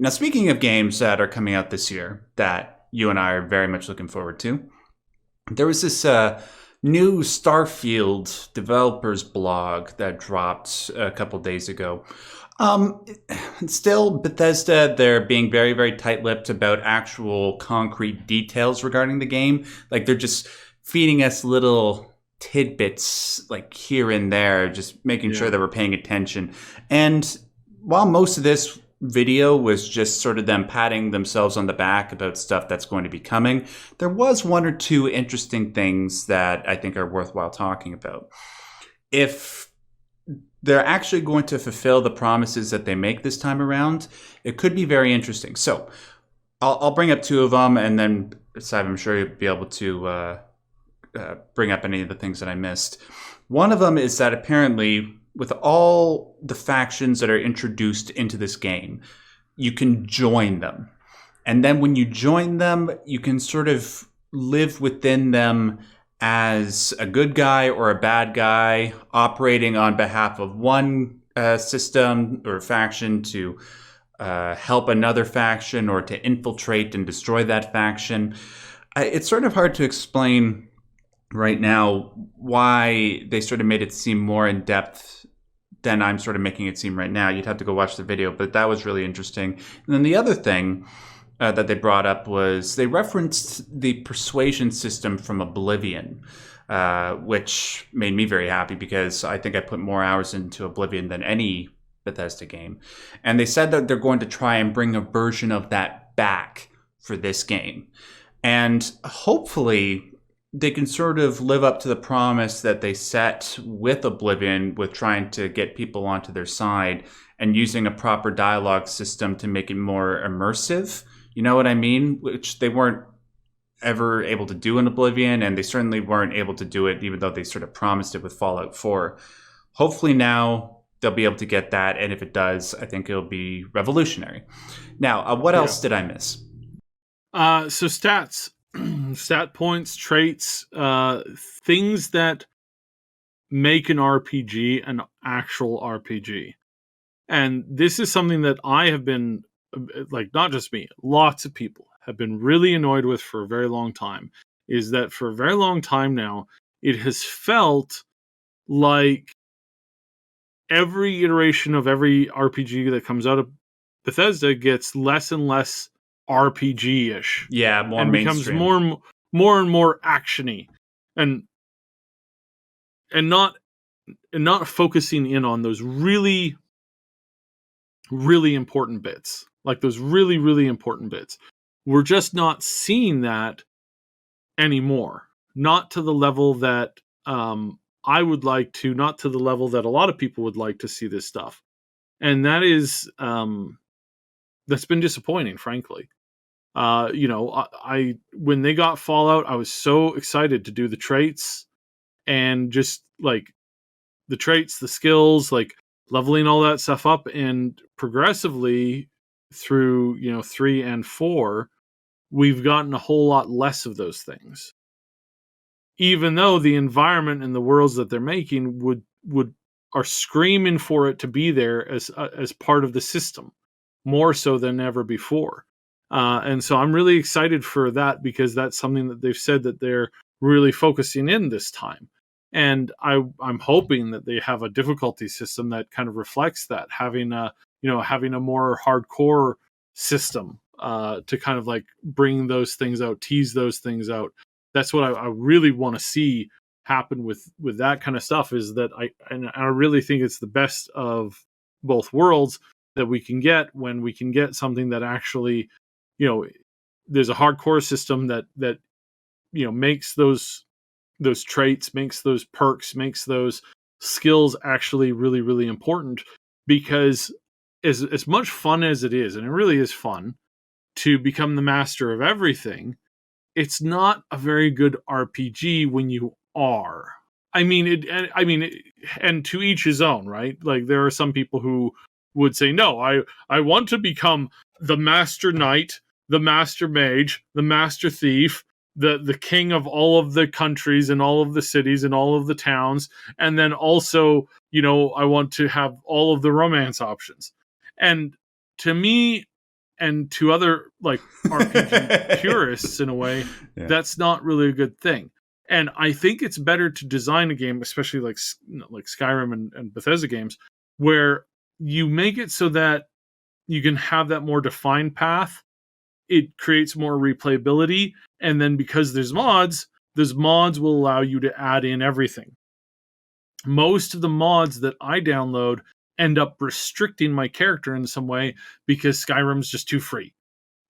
Now, speaking of games that are coming out this year that you and I are very much looking forward to, there was this new Starfield developers blog that dropped a couple days ago. Um, Still, Bethesda, they're being very, very tight-lipped about actual concrete details regarding the game. Like they're just feeding us little tidbits, like here and there, just making sure Yeah. that we're paying attention. And while most of this video was just sort of them patting themselves on the back about stuff that's going to be coming, there was one or two interesting things that I think are worthwhile talking about. If they're actually going to fulfill the promises that they make this time around, it could be very interesting. So I'll bring up two of them, and then Saib, I'm sure you'll be able to bring up any of the things that I missed. One of them is that apparently, with all the factions that are introduced into this game, you can join them. And then when you join them, you can sort of live within them as a good guy or a bad guy, operating on behalf of one system or faction to help another faction or to infiltrate and destroy that faction. It's sort of hard to explain right now why they sort of made it seem more in depth than I'm sort of making it seem right now. You'd have to go watch the video, but that was really interesting. And then the other thing that they brought up was they referenced the persuasion system from Oblivion, which made me very happy because I think I put more hours into Oblivion than any Bethesda game. And they said that they're going to try and bring a version of that back for this game. And hopefully they can sort of live up to the promise that they set with Oblivion with trying to get people onto their side and using a proper dialogue system to make it more immersive. You know what I mean? Which they weren't ever able to do in Oblivion, and they certainly weren't able to do it even though they sort of promised it with Fallout 4. Hopefully now they'll be able to get that, and if it does, I think it'll be revolutionary. Now, what else did I miss? So stats, stat points, traits, things that make an RPG an actual RPG. And this is something that I have been, like, not just me, lots of people have been really annoyed with for a very long time, is that for a very long time now, it has felt like every iteration of every RPG that comes out of Bethesda gets less and less RPG-ish Yeah, more and becomes mainstream. more and more actiony, and and not and not focusing in on those really really important bits, like those really really important bits. We're just not seeing that anymore, not to the level that I would like to, not to the level that a lot of people would like to see this stuff, and that is that's been disappointing, frankly. I when they got Fallout, I was so excited to do the traits and just like the traits, the skills, like leveling all that stuff up, and progressively through 3 and 4, we've gotten a whole lot less of those things. Even though the environment and the worlds that they're making would are screaming for it to be there as part of the system, more so than ever before. And so I'm really excited for that because that's something that they've said that they're really focusing in this time. And I'm hoping that they have a difficulty system that kind of reflects that, having a more hardcore system to kind of like bring those things out, tease those things out. That's what I really want to see happen with that kind of stuff. Is that I really think it's the best of both worlds that we can get when we can get something that actually, there's a hardcore system that makes those traits, makes those perks, makes those skills actually really really important. Because as much fun as it is, and it really is fun to become the master of everything, it's not a very good RPG when you are. And to each his own, right? Like there are some people who would say, "No, I want to become the master knight, the master mage, the master thief, the king of all of the countries and all of the cities and all of the towns, and then also, I want to have all of the romance options." And to me, and to other like RPG purists in a way, that's not really a good thing. And I think it's better to design a game, especially like Skyrim and Bethesda games, where you make it so that you can have that more defined path. It creates more replayability, and then because there's mods, those mods will allow you to add in everything. Most of the mods that I download end up restricting my character in some way because Skyrim's just too free.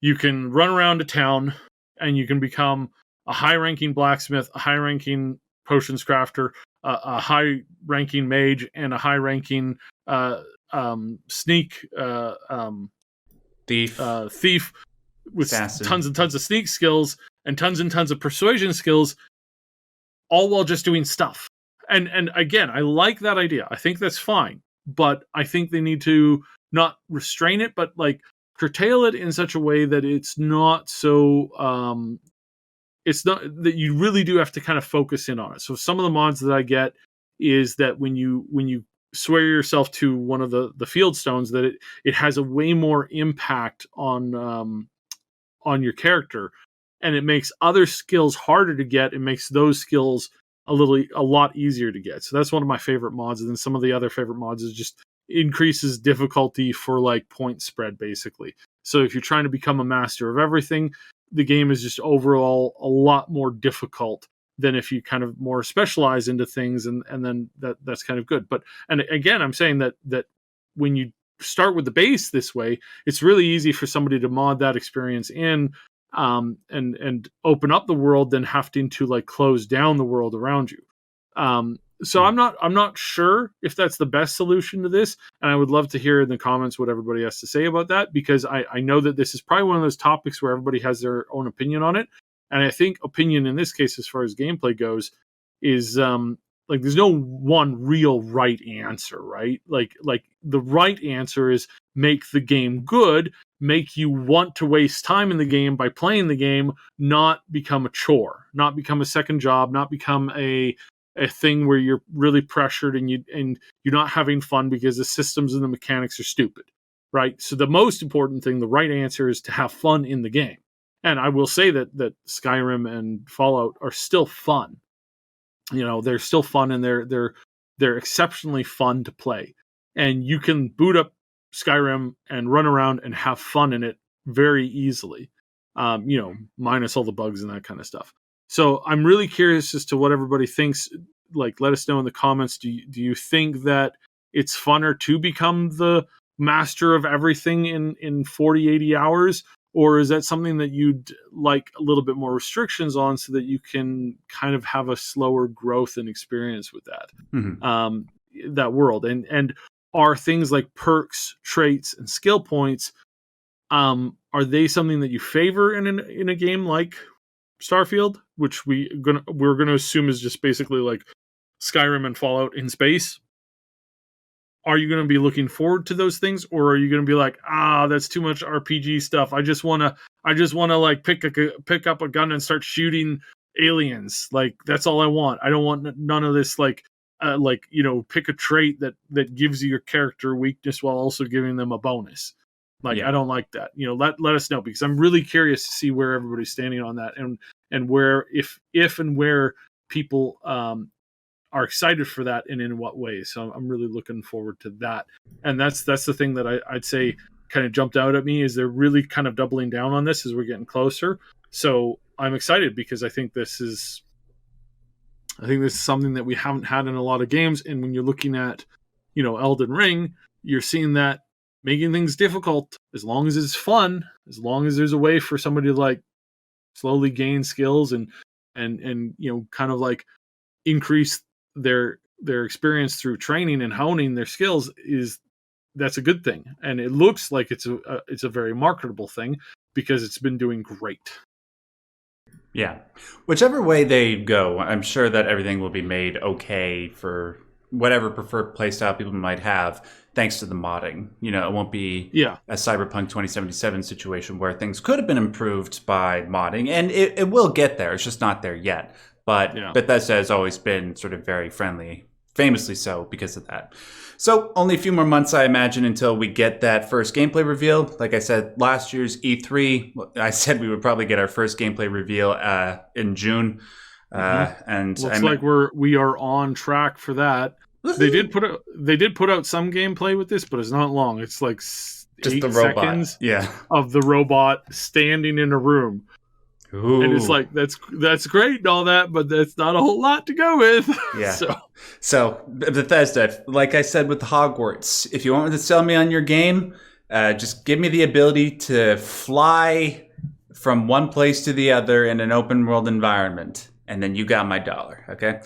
You can run around a town and you can become a high-ranking blacksmith, a high-ranking potions crafter, a high-ranking mage, and a high-ranking sneak thief with assassin. Tons and tons of sneak skills and tons of persuasion skills, all while just doing stuff. And again, I like that idea. I think that's fine, but I think they need to not restrain it, but like curtail it in such a way that it's not so it's not that you really do have to kind of focus in on it. So some of the mods that I get is that when you swear yourself to one of the field stones, that it has a way more impact on your character, and it makes other skills harder to get. It makes those skills a lot easier to get. So that's one of my favorite mods. And then some of the other favorite mods is just increases difficulty for like point spread, basically. So if you're trying to become a master of everything, the game is just overall a lot more difficult than if you kind of more specialize into things, and then that's kind of good. But and again, I'm saying that when you start with the base this way, it's really easy for somebody to mod that experience in, and open up the world than having to like close down the world around you. So I'm not sure if that's the best solution to this, and I would love to hear in the comments what everybody has to say about that, because I know that this is probably one of those topics where everybody has their own opinion on it, and I think opinion in this case, as far as gameplay goes, is like there's no one real right answer, right? Like the right answer is make the game good, make you want to waste time in the game by playing the game, not become a chore, not become a second job, not become a thing where you're really pressured and you're not having fun because the systems and the mechanics are stupid, right? So the most important thing, the right answer, is to have fun in the game. And I will say that Skyrim and Fallout are still fun. You know, they're still fun, and they're exceptionally fun to play. And you can boot up Skyrim and run around and have fun in it very easily. You know, minus all the bugs and that kind of stuff. So I'm really curious as to what everybody thinks. Like, let us know in the comments. Do you think that it's funner to become the master of everything in 40, 80 hours? Or is that something that you'd like a little bit more restrictions on so that you can kind of have a slower growth and experience with that, that world? And are things like perks, traits, and skill points, are they something that you favor in a game like Starfield, which we're gonna assume is just basically like Skyrim and Fallout in space? Are you going to be looking forward to those things, or are you going to be like, that's too much RPG stuff? I just want to like pick up a gun and start shooting aliens. Like, that's all I want. I don't want none of this like pick a trait that gives you your character weakness while also giving them a bonus. Like, I don't like that. Let us know, because I'm really curious to see where everybody's standing on that, and where if and where people are excited for that, and in what ways. So I'm really looking forward to that. And that's the thing that I'd say kind of jumped out at me, is they're really kind of doubling down on this as we're getting closer. So I'm excited, because I think this is something that we haven't had in a lot of games. And when you're looking at, Elden Ring, you're seeing that making things difficult, as long as it's fun, as long as there's a way for somebody to like slowly gain skills and kind of like increase their experience through training and honing their skills, that's a good thing. And it looks like it's a very marketable thing, because it's been doing great. Yeah. Whichever way they go, I'm sure that everything will be made okay for whatever preferred playstyle people might have, thanks to the modding. It won't be a Cyberpunk 2077 situation where things could have been improved by modding, and it will get there. It's just not there yet. But Bethesda has always been sort of very friendly famously so because of that. So only a few more months, I imagine, until we get that first gameplay reveal. Like I said, last year's E3, I said we would probably get our first gameplay reveal in June. And looks like we are on track for that. They did put out some gameplay with this, but it's not long. It's like just 8 the robot. seconds Yeah. of the robot standing in a room. Ooh. And it's like that's great and all that, but that's not a whole lot to go with. Yeah. So Bethesda, like I said with Hogwarts, if you want to sell me on your game, just give me the ability to fly from one place to the other in an open world environment, and then you got my dollar. Okay.